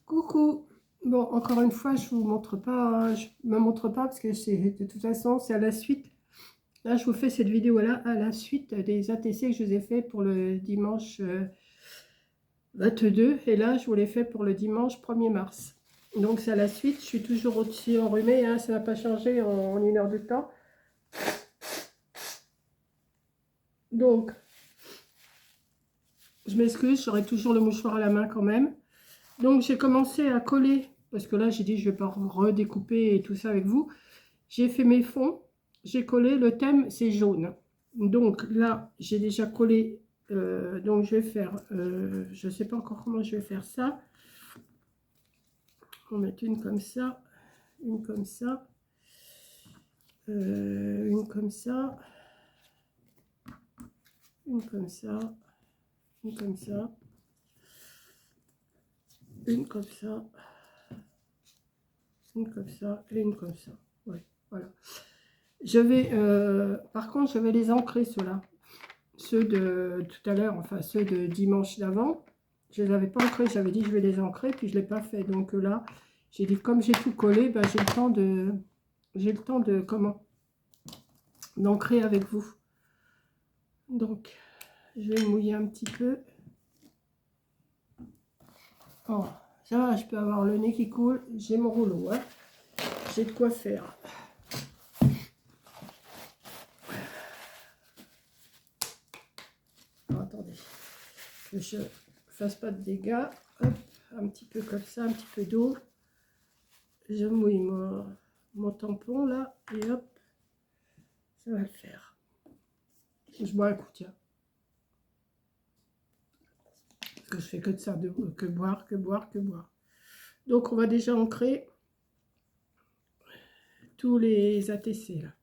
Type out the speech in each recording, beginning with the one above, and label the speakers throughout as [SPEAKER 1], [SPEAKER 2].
[SPEAKER 1] Coucou. Bon, encore une fois, je vous montre pas, je me montre pas parce que de toute façon, c'est à la suite. Là, je vous fais cette vidéo-là à la suite des ATC que je vous ai fait pour le dimanche 22. Et là, je vous l'ai fait pour le dimanche 1er mars. Donc, c'est à la suite. Je suis toujours aussi enrhumée, hein, ça n'a pas changé en 1 heure de temps. Donc, je m'excuse, j'aurai toujours le mouchoir à la main quand même. Donc, j'ai commencé à coller, parce que là, j'ai dit, je ne vais pas redécouper et tout ça avec vous. J'ai fait mes fonds, j'ai collé, le thème, c'est jaune. Donc, là, j'ai déjà collé, donc je vais faire, je ne sais pas encore comment je vais faire ça. On va mettre une comme ça, une comme ça, une comme ça, une comme ça, une comme ça, une comme ça, une comme ça et une comme ça. Ouais, voilà. Je vais, par contre, je vais les ancrer ceux-là, ceux de tout à l'heure, enfin ceux de dimanche d'avant. Je ne les avais pas ancrés, j'avais dit je vais les ancrer, puis je ne l'ai pas fait. Donc là, j'ai dit comme j'ai tout collé, ben, j'ai le temps de comment d'ancrer avec vous. Donc, je vais mouiller un petit peu. Oh, ça va, je peux avoir le nez qui coule. J'ai mon rouleau, hein. J'ai de quoi faire. Alors, attendez, que je fasse pas de dégâts. Hop, un petit peu comme ça, un petit peu d'eau. Je mouille mon tampon là et hop, ça va le faire. Je bois un coup, tiens. Parce que je fais que de ça, que boire, que boire, que boire. Donc on va déjà ancrer tous les ATC là.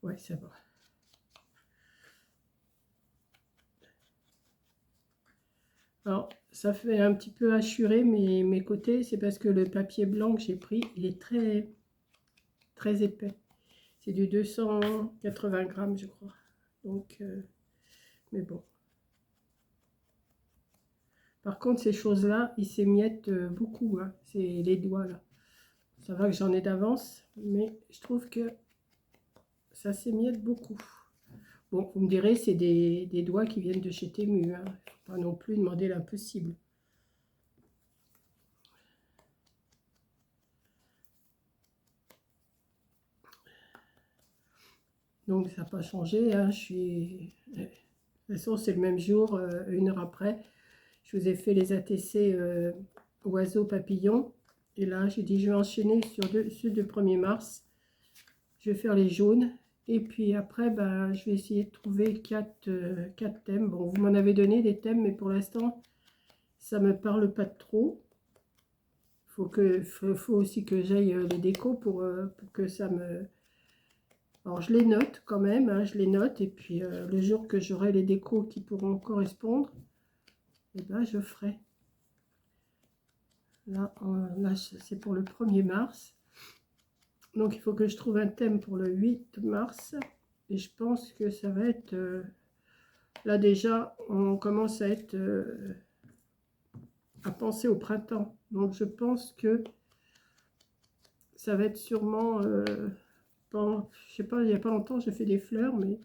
[SPEAKER 1] Ouais, ça va. Alors, ça fait un petit peu hachurer mes côtés, c'est parce que le papier blanc que j'ai pris, il est très, très épais. C'est du 280 grammes, je crois. Donc, mais bon. Par contre, ces choses-là, ils s'émiettent beaucoup, hein. C'est les doigts, là. Ça va que j'en ai d'avance, mais je trouve que ça s'émiette beaucoup. Bon, vous me direz, c'est des doigts qui viennent de chez Temu, hein. Faut pas non plus demander l'impossible. Donc, ça n'a pas changé, hein. De toute façon, c'est le même jour, 1 heure après. Je vous ai fait les ATC oiseaux papillons. Et là, j'ai dit, je vais enchaîner sur ceux de 1er mars. Je vais faire les jaunes. Et puis après, bah, je vais essayer de trouver 4 thèmes. Bon, vous m'en avez donné des thèmes, mais pour l'instant, ça ne me parle pas trop. Faut aussi que j'aille les décos pour que ça me... Alors, je les note quand même, hein, je les note. Et puis, le jour que j'aurai les décos qui pourront correspondre, eh ben, je ferai. Là c'est pour le 1er mars. Donc, il faut que je trouve un thème pour le 8 mars. Et je pense que ça va être... là, déjà, on commence à être... à penser au printemps. Donc, je pense que ça va être sûrement... je sais pas, il n'y a pas longtemps, j'ai fait des fleurs, mais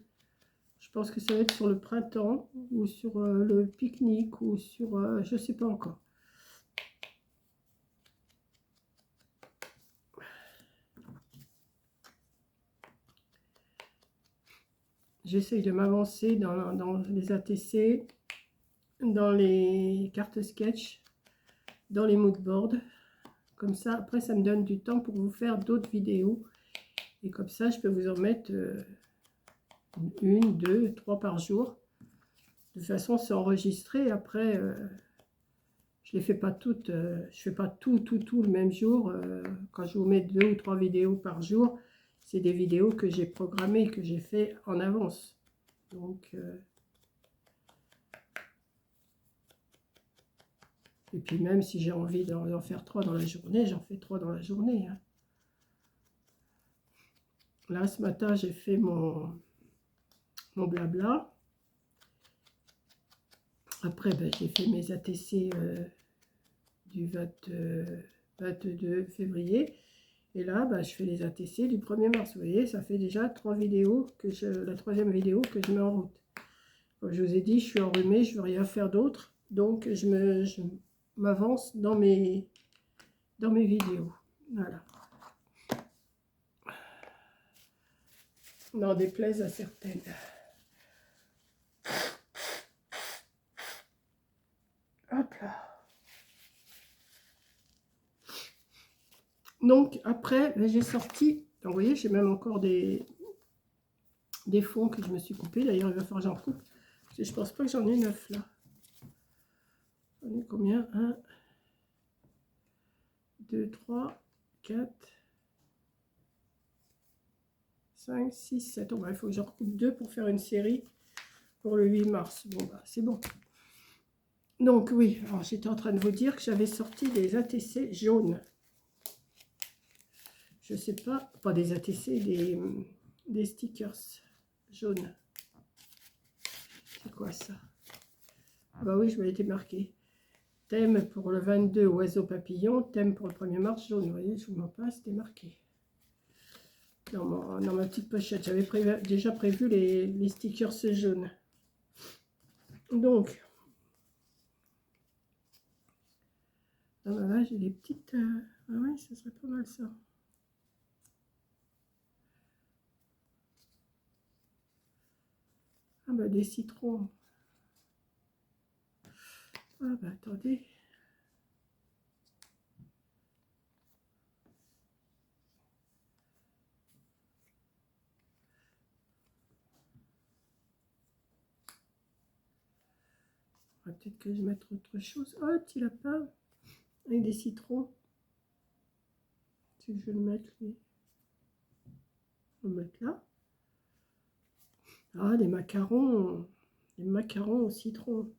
[SPEAKER 1] je pense que ça va être sur le printemps ou sur le pique-nique ou sur... je sais pas encore. J'essaye de m'avancer dans les ATC, dans les cartes sketch, dans les moodboards. Comme ça, après, ça me donne du temps pour vous faire d'autres vidéos. Et comme ça, je peux vous en mettre 1, 2, 3 par jour. De toute façon, c'est enregistré. Après, je les fais pas toutes. Je fais pas tout le même jour. Quand je vous mets 2 ou 3 vidéos par jour, c'est des vidéos que j'ai programmées, que j'ai fait en avance. Donc, et puis même si j'ai envie d'en faire 3 dans la journée, j'en fais 3 dans la journée, hein. Là, ce matin, j'ai fait mon blabla. Après, ben, j'ai fait mes ATC du 22 février. Et là, ben, je fais les ATC du 1er mars. Vous voyez, ça fait déjà 3 vidéos, la troisième vidéo que je mets en route. Comme je vous ai dit, je suis enrhumée, je ne veux rien faire d'autre. Donc, je m'avance dans mes vidéos. Voilà. N'en déplaise à certaines. Hop là. Donc, après, j'ai sorti... Donc, vous voyez, j'ai même encore des fonds que je me suis coupés. D'ailleurs, il va falloir que j'en coupe. Je pense pas que j'en ai 9 là. J'en ai combien? 1, 2, 3, 4, 5, 6, 7. Bon, bah, il faut que j'en recoupe 2 pour faire une série pour le 8 mars. Bon, bah, c'est bon. Donc, oui, alors j'étais en train de vous dire que j'avais sorti des ATC jaunes. Je sais pas des ATC, des stickers jaunes. C'est quoi ça? Ah bah oui, je m'avais été marqué. Thème pour le 22, oiseau papillon. Thème pour le 1er mars, jaune. Vous voyez, je vous mens pas, c'était marqué. Dans ma petite pochette, j'avais déjà prévu les stickers jaunes. Donc, ah bah là, j'ai des petites... ah ouais, ça serait pas mal ça. Ah bah des citrons. Ah bah attendez. Peut-être que je vais mettre autre chose. Oh, petit lapin avec des citrons. Si je vais le mettre, lui. On va le mettre là. Ah, des macarons. Des macarons au citron.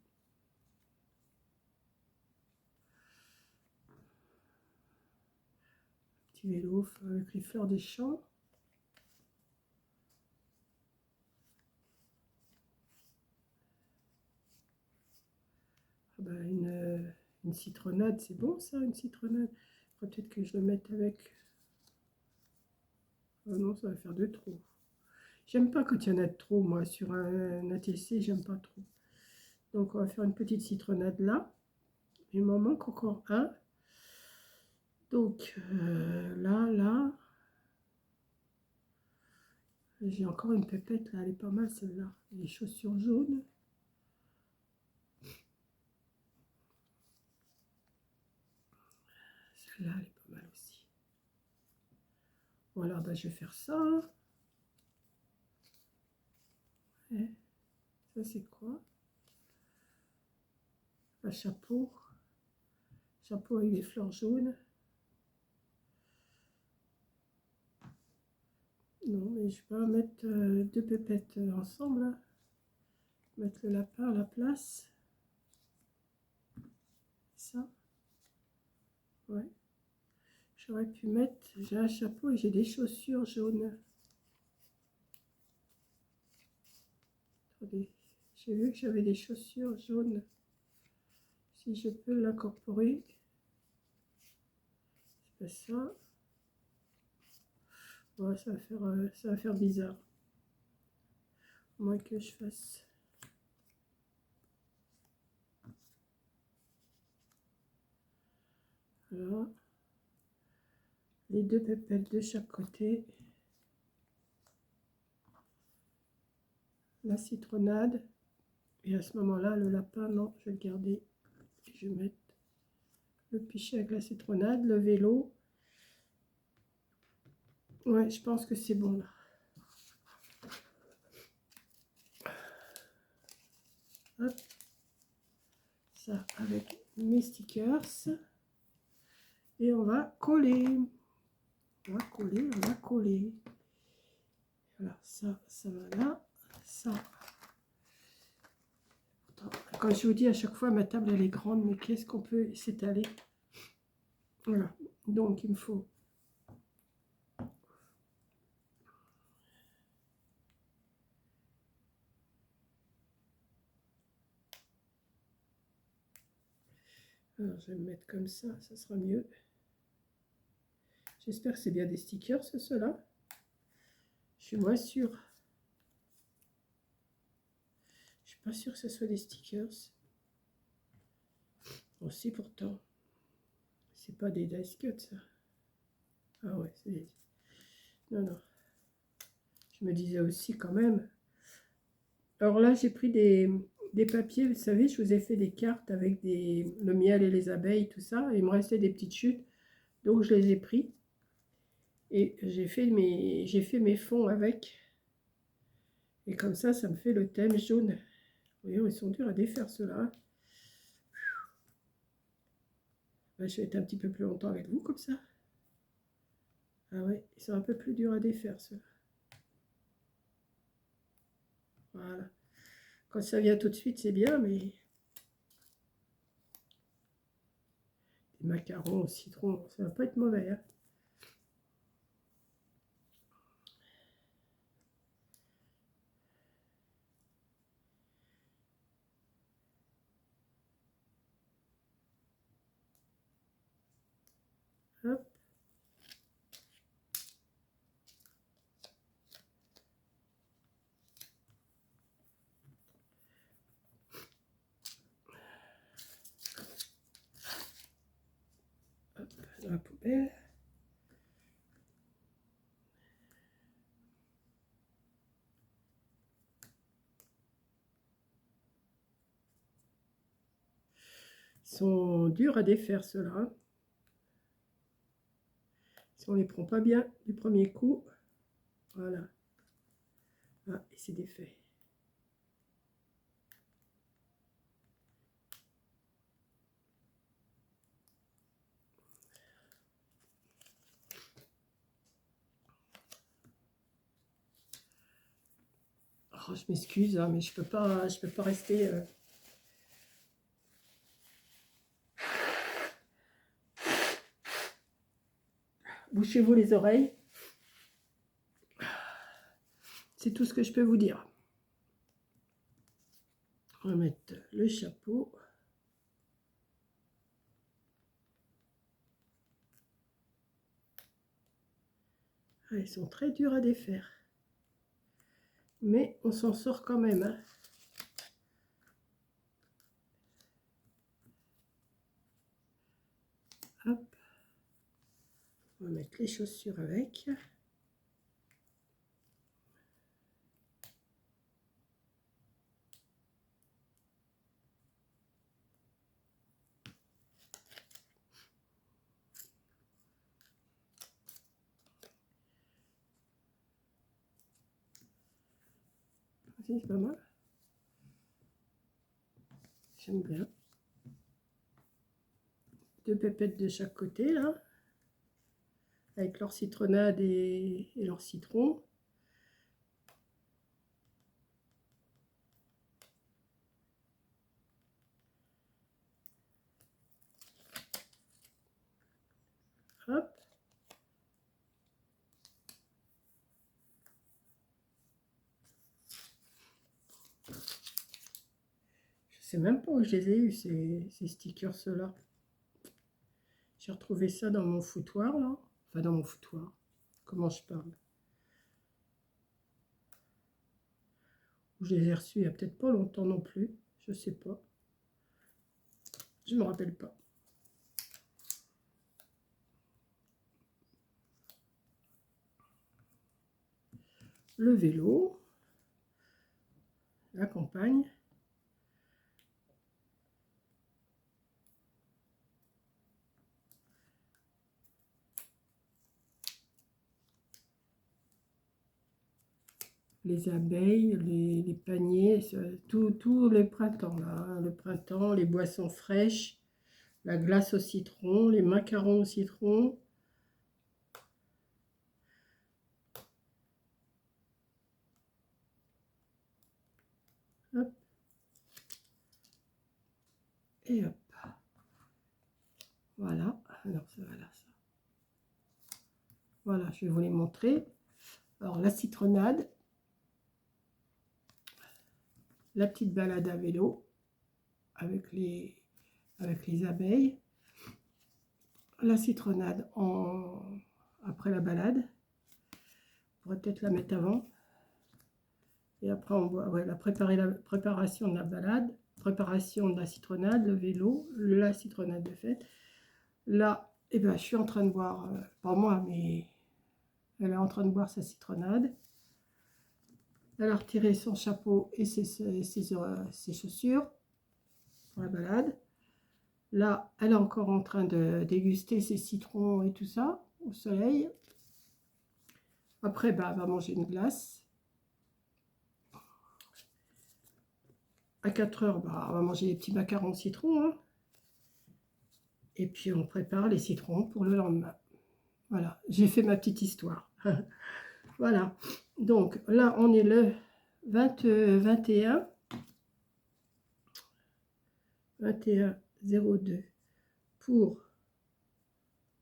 [SPEAKER 1] Petit vélo avec les fleurs des champs. Ah bah, une citronnade, c'est bon ça, une citronnade. Peut-être que je le mette avec... Oh non, ça va faire de trop. J'aime pas quand il y en a de trop, moi, sur un ATC, j'aime pas trop. Donc, on va faire une petite citronnade là. Il m'en manque encore un. Donc, là. J'ai encore une pépette, là, elle est pas mal, celle-là. Les chaussures jaunes. Celle-là, elle est pas mal aussi. Voilà, bah, je vais faire ça. Et ça, c'est quoi? Un chapeau. Chapeau avec des fleurs jaunes. Non, mais je vais mettre 2 pépettes ensemble. Là. Mettre le lapin à la place. Ça. Ouais. J'aurais pu mettre... J'ai un chapeau et j'ai des chaussures jaunes. Attendez. J'ai vu que j'avais des chaussures jaunes. Si je peux l'incorporer. C'est pas ça. Ouais, ça va faire bizarre. À moins que je fasse... Voilà. Les 2 pépettes de chaque côté. La citronnade. Et à ce moment-là, le lapin, non, je vais le garder. Et je vais mettre le pichet avec la citronnade, le vélo. Ouais, je pense que c'est bon là. Hop. Ça avec mes stickers. Et on va coller. On va coller, on va coller. Voilà, ça va là. Ça. Quand je vous dis à chaque fois, ma table elle est grande, mais qu'est-ce qu'on peut s'étaler? Voilà, donc il me faut Alors, je vais me mettre comme ça sera mieux. J'espère que c'est bien des stickers, ceux-là. Je suis moins sûre. Je suis pas sûre que ce soit des stickers. Bon, si, pourtant. C'est pas des dice cuts, ça. Ah ouais, c'est des... Non, non. Je me disais aussi quand même. Alors là, j'ai pris des papiers. Vous savez, je vous ai fait des cartes avec le miel et les abeilles, tout ça. Et il me restait des petites chutes. Donc, je les ai pris. Et j'ai fait mes fonds avec. Et comme ça me fait le thème jaune. Vous voyez, ils sont durs à défaire, ceux-là. Ben, je vais être un petit peu plus longtemps avec vous, comme ça. Ah ouais, ils sont un peu plus durs à défaire, ceux-là. Voilà. Quand ça vient tout de suite, c'est bien, mais... Les macarons au citron, ça va pas être mauvais, hein. Hop. Hop, dans la poubelle. Ils sont durs à défaire, ceux-là, hein. Si on les prend pas bien du premier coup, voilà. Ah, et c'est défait. Oh, je m'excuse, hein, mais je peux pas rester... Bouchez-vous les oreilles. C'est tout ce que je peux vous dire. On va mettre le chapeau. Ah, ils sont très durs à défaire. Mais on s'en sort quand même, hein. Hop. On va mettre les chaussures avec. C'est pas mal. J'aime bien. Deux pépettes de chaque côté, là. Avec leur citronnade et leur citron. Hop. Je sais même pas où je les ai eus, ces stickers-là. J'ai retrouvé ça dans mon foutoir, là. Enfin, dans mon foutoir. Comment je parle? Je les ai reçus il n'y a peut-être pas longtemps non plus. Je sais pas. Je me rappelle pas. Le vélo. La campagne. Les abeilles, les paniers, tout le printemps, là, hein. Le printemps, les boissons fraîches, la glace au citron, les macarons au citron. Hop. Et hop. Voilà. Alors, ça va là, ça. Voilà, je vais vous les montrer. Alors, la citronnade. La petite balade à vélo avec avec les abeilles. La citronnade après la balade. On pourrait peut-être la mettre avant. Et après, on voit la préparation de la balade, préparation de la citronnade, le vélo, la citronnade de fête. Là, eh ben, je suis en train de boire, pas moi, mais elle est en train de boire sa citronnade. Elle a retiré son chapeau et ses chaussures pour la balade. Là, elle est encore en train de déguster ses citrons et tout ça au soleil. Après, bah, elle va manger une glace. À 4 heures, bah, on va manger des petits macarons au citron. Hein. Et puis, on prépare les citrons pour le lendemain. Voilà, j'ai fait ma petite histoire. Voilà. Donc, là, on est le 21 02 pour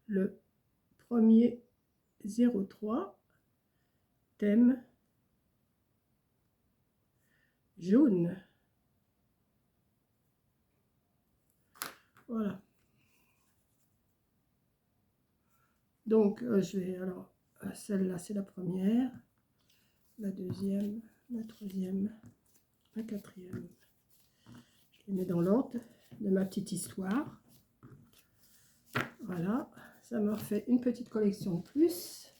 [SPEAKER 1] le 1er 03. Thème jaune. Voilà. Donc, je vais, alors, celle-là, c'est la première, la deuxième, la troisième, la quatrième. Je les mets dans l'ordre de ma petite histoire. Voilà, ça me refait une petite collection de plus.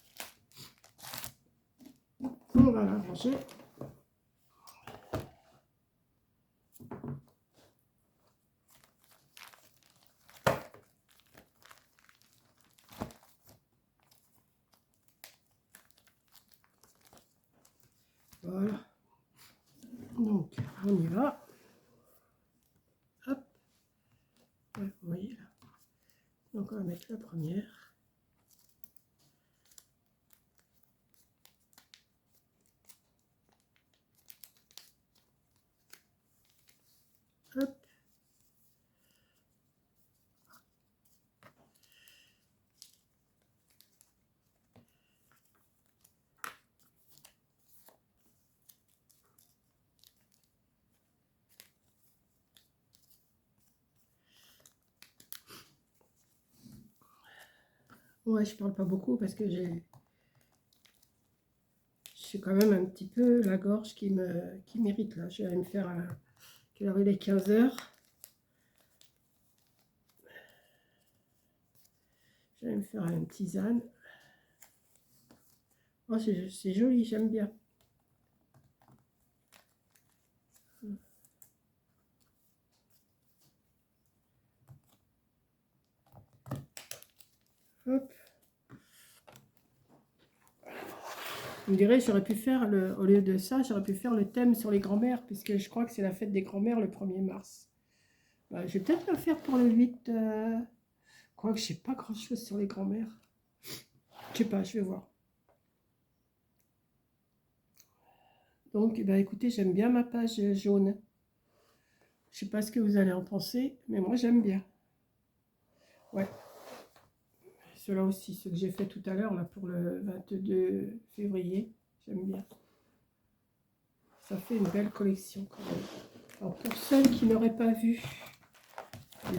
[SPEAKER 1] On va la ranger. Voilà. Donc, on y va. Hop. Ouais, vous voyez là. Donc, on va mettre la première. Hop. Ouais, je parle pas beaucoup parce que je suis quand même un petit peu la gorge qui m'irrite là. Je vais aller me faire un... Il est 15 heures. Je vais me faire une tisane. Oh, c'est joli, j'aime bien. Hop. Vous me direz, j'aurais pu faire, au lieu de ça, j'aurais pu faire le thème sur les grands-mères, puisque je crois que c'est la fête des grands-mères le 1er mars. Bah, je vais peut-être le faire pour le 8. Quoique je sais pas grand-chose sur les grands-mères. Je sais pas, je vais voir. Donc, bah, écoutez, j'aime bien ma page jaune. Je sais pas ce que vous allez en penser, mais moi j'aime bien. Ouais. Ceux-là aussi, ceux que j'ai fait tout à l'heure, là, pour le 22 février. J'aime bien. Ça fait une belle collection quand même. Alors, pour celles qui n'auraient pas vu,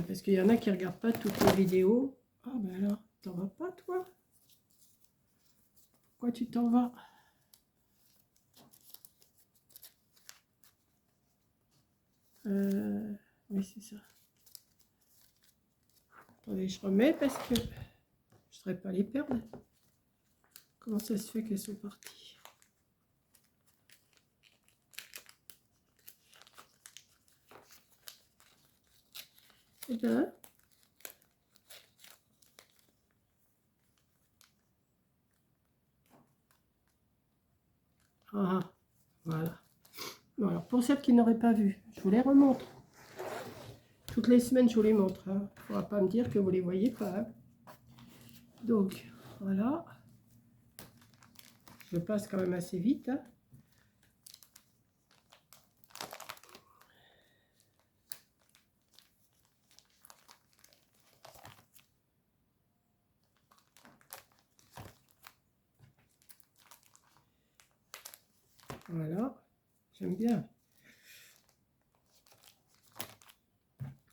[SPEAKER 1] parce qu'il y en a qui ne regardent pas toutes les vidéos. Ah ben alors, t'en vas pas toi? Pourquoi tu t'en vas? Oui, c'est ça. Attendez, je remets parce que je ne voudrais pas les perdre. Comment ça se fait qu'elles sont parties? Eh bien, ah, voilà. Bon, alors, pour celles qui n'auraient pas vu, je vous les remontre. Toutes les semaines, je vous les montre. Il ne faudra pas me dire que vous ne les voyez pas. Hein. Donc, voilà. Je passe quand même assez vite. Hein. Voilà. J'aime bien.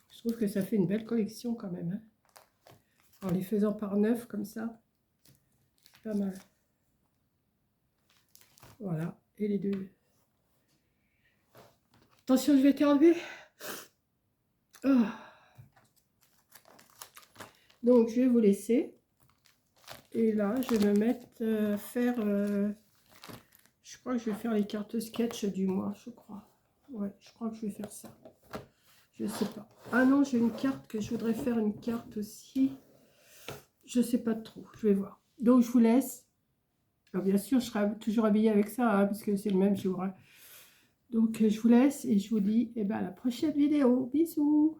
[SPEAKER 1] Je trouve que ça fait une belle collection quand même. Hein. En les faisant par 9 comme ça. C'est pas mal. Voilà. Et les deux. Attention, je vais t'enlever. Oh. Donc, je vais vous laisser. Et là, je vais me mettre faire... je crois que je vais faire les cartes sketch du mois, je crois. Ouais, je crois que je vais faire ça. Je sais pas. Ah non, j'ai une carte que je voudrais faire une carte aussi. Je sais pas trop. Je vais voir. Donc, je vous laisse. Alors, bien sûr, je serai toujours habillée avec ça, hein, parce que c'est le même jour. Hein. Donc, je vous laisse et je vous dis à la prochaine vidéo. Bisous.